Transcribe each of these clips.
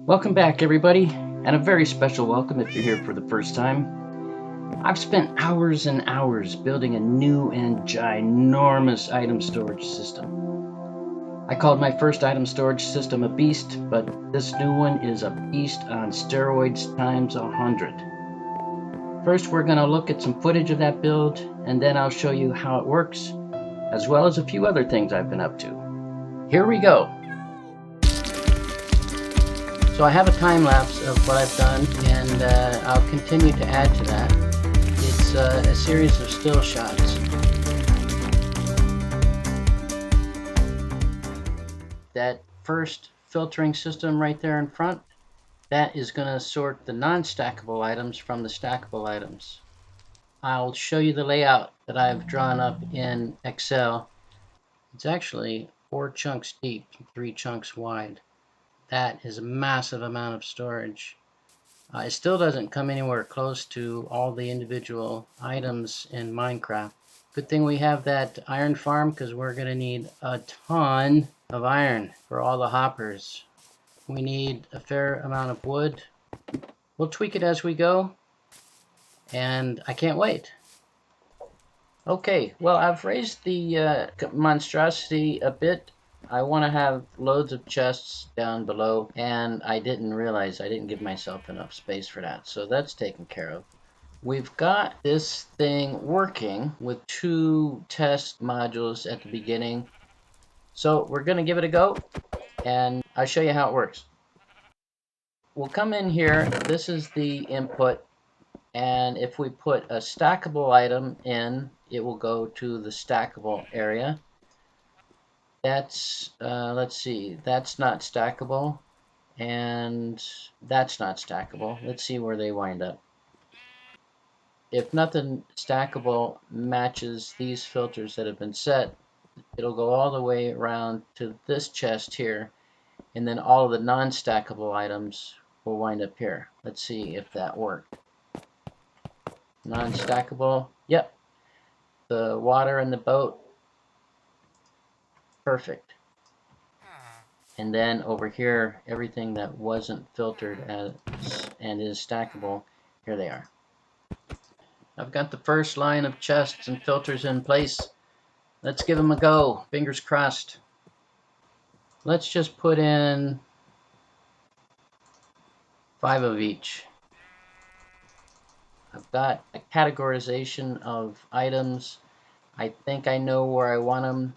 Welcome back, everybody, and a very special welcome if you're here for the first time. I've spent hours and hours building a new and ginormous item storage system. I called my first item storage system a beast, but this new one is a beast on steroids times 100. First, we're going to look at some footage of that build, and then I'll show you how it works, as well as a few other things I've been up to. Here we go. So I have a time lapse of what I've done, and I'll continue to add to that. It's a series of still shots. That first filtering system right there in front, that is going to sort the non-stackable items from the stackable items. I'll show you the layout that I've drawn up in Excel. It's actually 4 chunks deep, 3 chunks wide. That is a massive amount of storage. It still doesn't come anywhere close to all the individual items in Minecraft. Good thing we have that iron farm, because we're going to need a ton of iron for all the hoppers. We need a fair amount of wood. We'll tweak it as we go, and I can't wait. Okay, well, I've raised the monstrosity a bit. I want to have loads of chests down below, and I didn't realize I didn't give myself enough space for that, so that's taken care of. We've got this thing working with 2 test modules at the beginning, so we're going to give it a go, and I'll show you how it works. We'll come in here. This is the input, and if we put a stackable item in, it will go to the stackable area. That's, let's see, that's not stackable, and that's not stackable. Let's see where they wind up. If nothing stackable matches these filters that have been set, it'll go all the way around to this chest here, and then all of the non-stackable items will wind up here. Let's see if that worked. Non-stackable, yep. The water in the boat, perfect. And then over here, everything that wasn't filtered as and is stackable, here they are. I've got the first line of chests and filters in place. Let's give them a go. Fingers crossed. Let's just put in 5 of each. I've got a categorization of items. I think I know where I want them.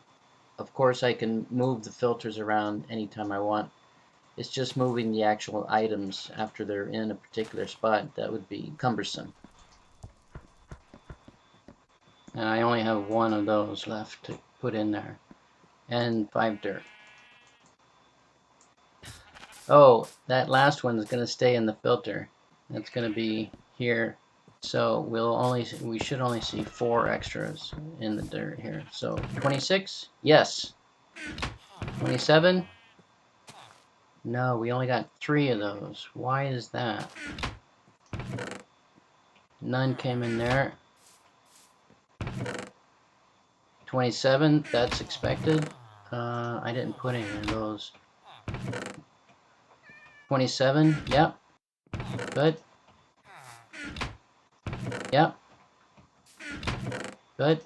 Of course, I can move the filters around anytime I want. It's just moving the actual items after they're in a particular spot that would be cumbersome. And I only have 1 of those left to put in there. And 5 dirt. Oh, that last one is going to stay in the filter. That's going to be here. So we should only see 4 extras in the dirt here. So 26, yes. 27, no, we only got 3 of those. Why is that? None came in there. 27, that's expected. I didn't put any of those. 27, yep. Good. Yep. Good.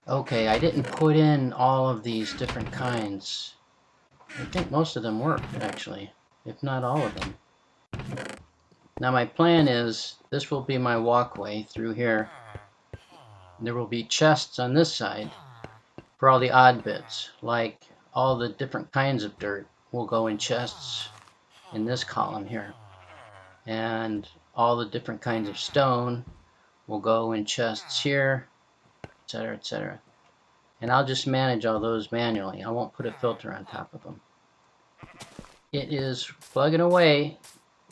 Okay, I didn't put in all of these different kinds. I think most of them worked, actually, if not all of them. Now my plan is, this will be my walkway through here. There will be chests on this side for all the odd bits, like all the different kinds of dirt will go in chests in this column here. And all the different kinds of stone will go in chests here, etc., etc. And I'll just manage all those manually. I won't put a filter on top of them. It is plugging away.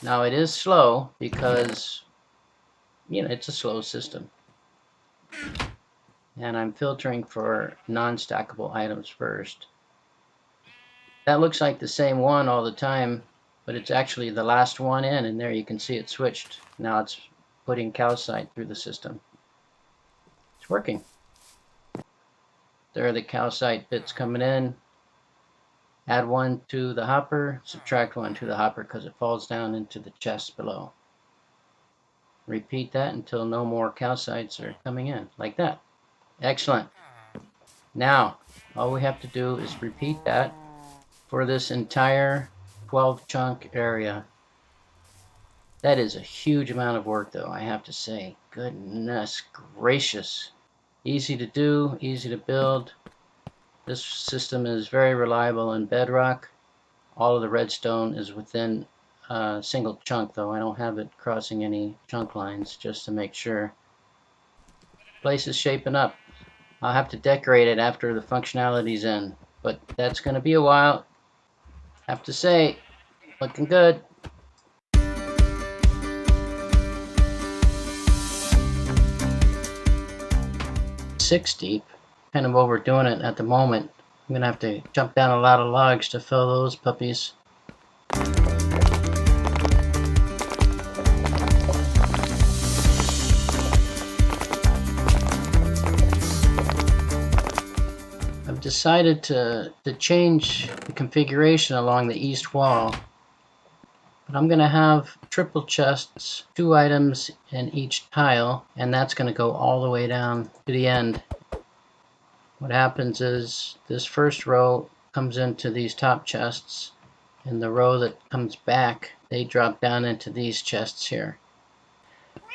Now it is slow because, you know, it's a slow system. And I'm filtering for non-stackable items first. That looks like the same one all the time, but it's actually the last one in, and there you can see it switched. Now it's putting calcite through the system. It's working. There are the calcite bits coming in, Add 1 to the hopper, subtract 1 to the hopper because it falls down into the chest below. Repeat that until no more calcites are coming in, like that. Excellent. Now, all we have to do is repeat that for this entire 12 chunk area. That is a huge amount of work, though, I have to say. Goodness gracious. Easy to do, easy to build. This system is very reliable in Bedrock. All of the redstone is within a single chunk, though. I don't have it crossing any chunk lines, just to make sure. Place is shaping up. I'll have to decorate it after the functionality's in, but that's going to be a while. Have to say, looking good. 6 deep. Kind of overdoing it at the moment. I'm going to have to jump down a lot of logs to fill those puppies. I've decided to change the configuration along the east wall. But I'm going to have triple chests, 2 items in each tile, and that's going to go all the way down to the end. What happens is this first row comes into these top chests, and the row that comes back, they drop down into these chests here.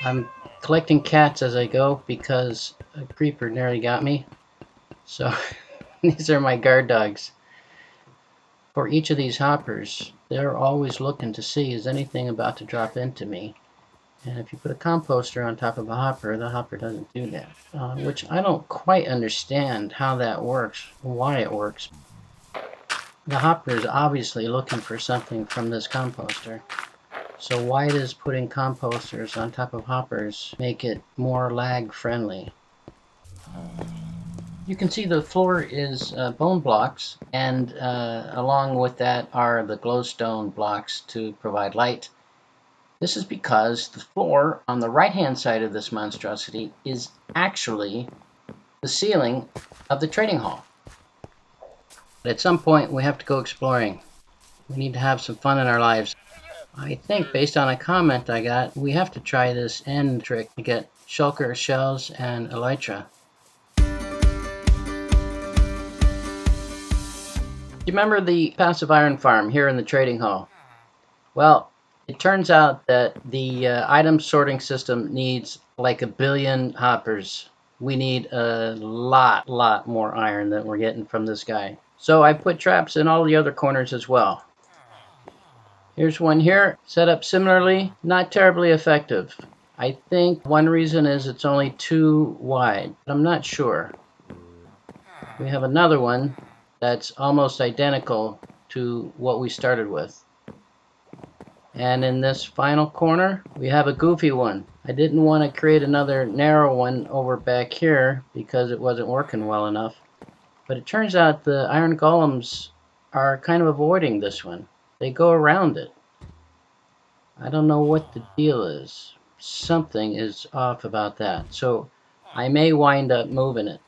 I'm collecting cats as I go because a creeper nearly got me. So these are my guard dogs. For each of these hoppers, they're always looking to see, is anything about to drop into me? And if you put a composter on top of a hopper, the hopper doesn't do that. Which I don't quite understand how that works, why it works. The hopper is obviously looking for something from this composter. So why does putting composters on top of hoppers make it more lag friendly? You can see the floor is bone blocks, and along with that are the glowstone blocks to provide light. This is because the floor on the right-hand side of this monstrosity is actually the ceiling of the trading hall. But at some point, we have to go exploring. We need to have some fun in our lives. I think, based on a comment I got, we have to try this end trick to get shulker shells and elytra. You remember the passive iron farm here in the trading hall? Well, it turns out that the item sorting system needs like 1 billion hoppers. We need a lot more iron than we're getting from this guy. So I put traps in all the other corners as well. Here's one here, set up similarly, not terribly effective. I think one reason is it's only 2 wide, but I'm not sure. We have another one that's almost identical to what we started with. And in this final corner, we have a goofy one. I didn't want to create another narrow one over back here because it wasn't working well enough. But it turns out the iron golems are kind of avoiding this one. They go around it. I don't know what the deal is. Something is off about that. So I may wind up moving it.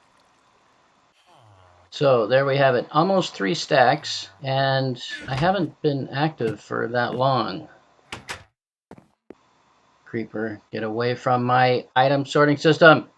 So there we have it, almost 3 stacks, and I haven't been active for that long. Creeper, get away from my item sorting system.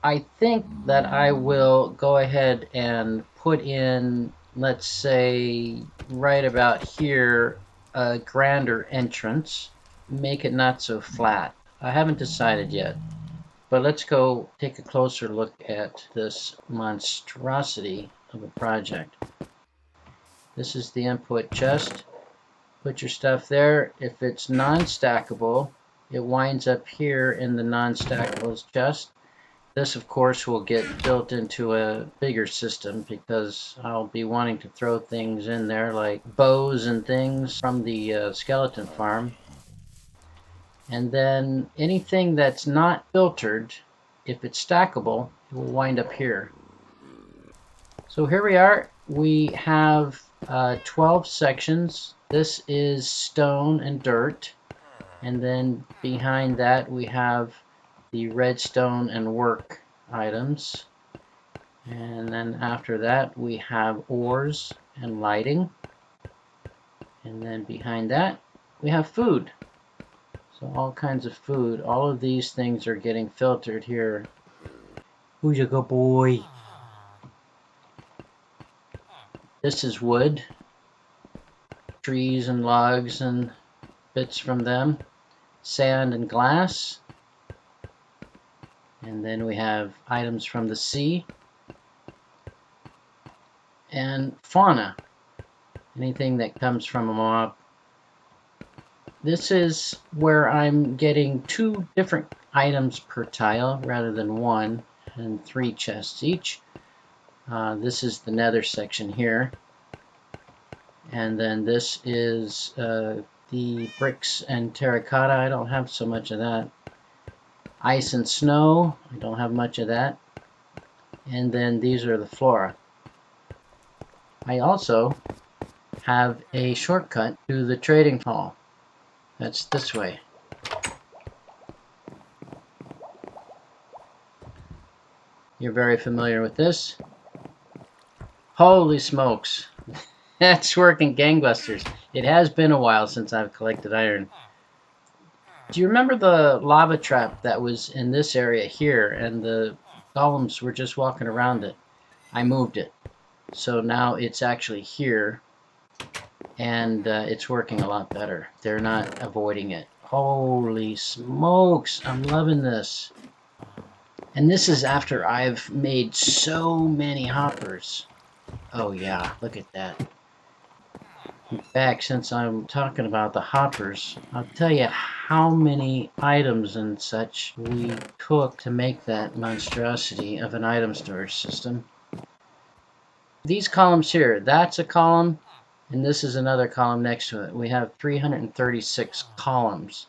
I think that I will go ahead and put in, let's say, right about here, a grander entrance. Make it not so flat. I haven't decided yet, but let's go take a closer look at this monstrosity of a project. This is the input chest. Put your stuff there. If it's non-stackable, it winds up here in the non-stackables chest. This, of course, will get built into a bigger system because I'll be wanting to throw things in there like bows and things from the skeleton farm. And then anything that's not filtered, if it's stackable, it will wind up here. So here we are. We have 12 sections. This is stone and dirt. And then behind that we have the redstone and work items. And then after that we have ores and lighting. And then behind that we have food. So all kinds of food. All of these things are getting filtered here. Who's a good boy? This is wood. Trees and logs and bits from them. Sand and glass. And then we have items from the sea. And fauna. Anything that comes from a mob. This is where I'm getting 2 different items per tile rather than 1, and 3 chests each. This is the nether section here. And then this is the bricks and terracotta. I don't have so much of that. Ice and snow. I don't have much of that. And then these are the flora. I also have a shortcut to the trading hall. That's this way. You're very familiar with this. Holy smokes. That's working gangbusters. It has been a while since I've collected iron. Do you remember the lava trap that was in this area here and the golems were just walking around it? I moved it. So now it's actually here and it's working a lot better. They're not avoiding it. Holy smokes, I'm loving this. And this is after I've made so many hoppers. Oh yeah, look at that. In fact, since I'm talking about the hoppers, I'll tell you how many items and such we took to make that monstrosity of an item storage system. These columns here, that's a column, and this is another column next to it. We have 336 columns,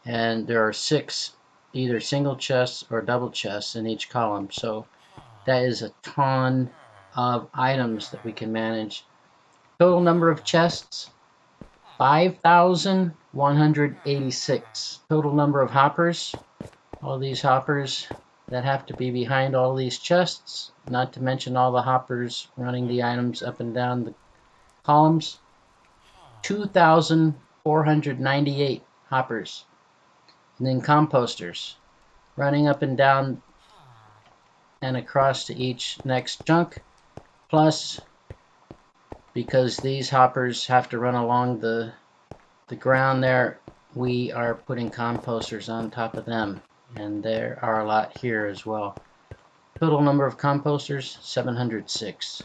and there are 6 either single chests or double chests in each column. So that is a ton of items that we can manage. Total number of chests, 5,186. Total number of hoppers, all these hoppers that have to be behind all these chests, not to mention all the hoppers running the items up and down the columns. 2,498 hoppers. And then composters running up and down and across to each next chunk, plus because these hoppers have to run along the ground there, we are putting composters on top of them, and there are a lot here as well. Total number of composters, 706.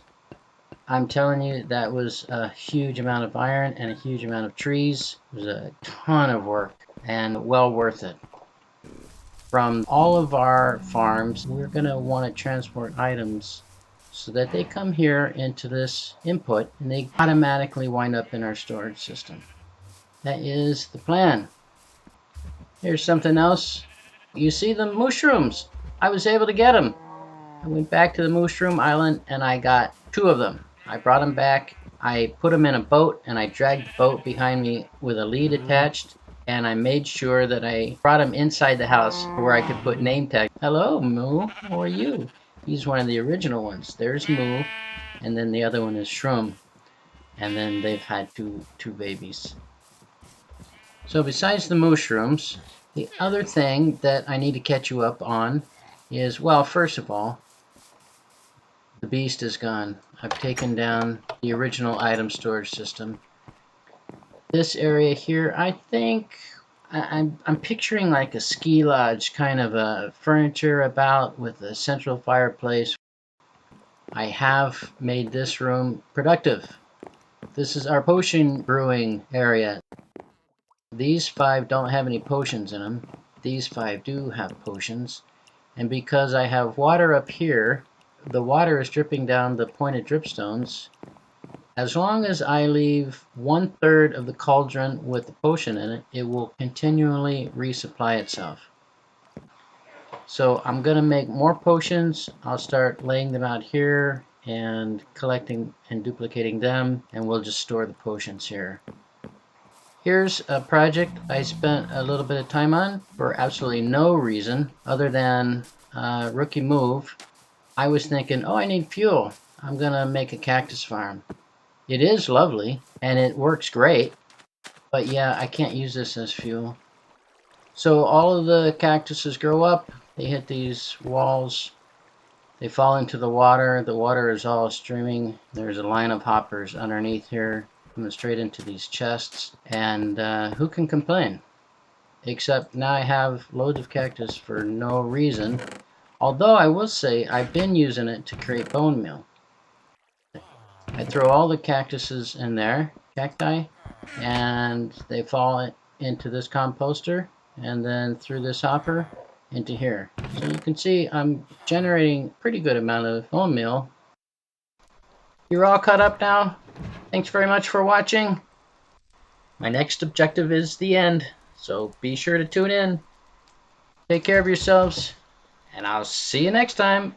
I'm telling you, that was a huge amount of iron and a huge amount of trees. It was a ton of work and well worth it. From all of our farms, we're going to want to transport items so that they come here into this input and they automatically wind up in our storage system. That is the plan. Here's something else. You see the mooshrooms? I was able to get them. I went back to the mushroom island and I got 2 of them. I brought them back. I put them in a boat and I dragged the boat behind me with a lead attached. And I made sure that I brought them inside the house where I could put name tags. Hello, Moo. How are you? He's one of the original ones. There's Moo, and then the other one is Shroom. And then they've had two babies. So besides the mushrooms, the other thing that I need to catch you up on is, well, first of all, the beast is gone. I've taken down the original item storage system. This area here, I think I'm picturing like a ski lodge kind of a furniture about with a central fireplace. I have made this room productive. This is our potion brewing area. These 5 don't have any potions in them. These 5 do have potions. And because I have water up here, the water is dripping down the pointed dripstones. As long as I leave 1/3 of the cauldron with the potion in it, it will continually resupply itself. So I'm going to make more potions. I'll start laying them out here and collecting and duplicating them, and we'll just store the potions here. Here's a project I spent a little bit of time on for absolutely no reason other than rookie move. I was thinking, oh, I need fuel. I'm going to make a cactus farm. It is lovely and it works great, but yeah, I can't use this as fuel. So all of the cactuses grow up, they hit these walls, they fall into the water is all streaming. There's a line of hoppers underneath here coming straight into these chests, and who can complain? Except now I have loads of cactus for no reason, although I will say I've been using it to create bone meal. I throw all the cactuses in there, cacti, and they fall into this composter and then through this hopper into here. So you can see I'm generating a pretty good amount of bone meal. You're all caught up now. Thanks very much for watching. My next objective is the end, so be sure to tune in. Take care of yourselves, and I'll see you next time.